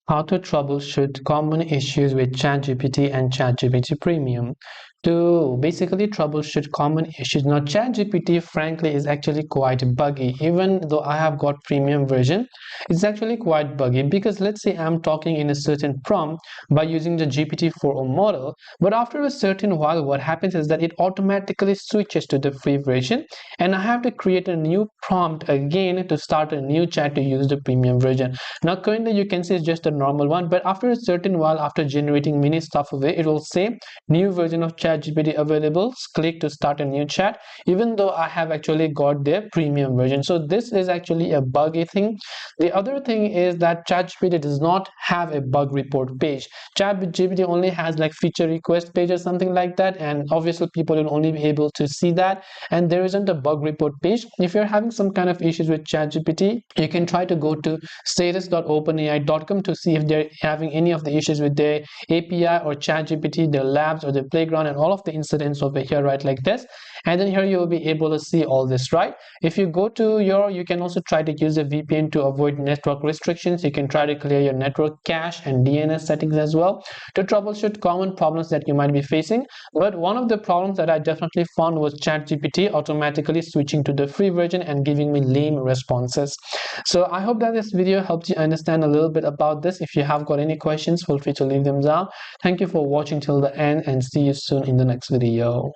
How to troubleshoot common issues with ChatGPT and ChatGPT Premium. To basically troubleshoot common issues. Now, ChatGPT, frankly, is actually quite buggy. Even though I have got premium version, it's actually quite buggy because let's say I'm talking in a certain prompt by using the GPT-4o model, but after a certain while, what happens is that it automatically switches to the free version, and I have to create a new prompt again to start a new chat to use the premium version. Now, currently, you can see it's just a normal one, but after a certain while, after generating many stuff away, it will say new version of ChatGPT available. Click to start a new chat, even though I have actually got their premium version. So this is actually a buggy thing. The other thing is that ChatGPT does not have a bug report page. ChatGPT only has like feature request page or something like that, and obviously people will only be able to see that, and there isn't a bug report page. If you're having some kind of issues with ChatGPT, you can try to go to status.openai.com to see if they're having any of the issues with their API or ChatGPT, their labs or their playground, and all of the incidents over here, right, like this. And then here you will be able to see all this, right? If you go to you can also try to use a VPN to avoid network restrictions. You can try to clear your network cache and DNS settings as well to troubleshoot common problems that you might be facing. But one of the problems that I definitely found was ChatGPT automatically switching to the free version and giving me lame responses. So I hope that this video helped you understand a little bit about this. If you have got any questions, feel free to leave them down. Thank you for watching till the end, and see you soon in the next video.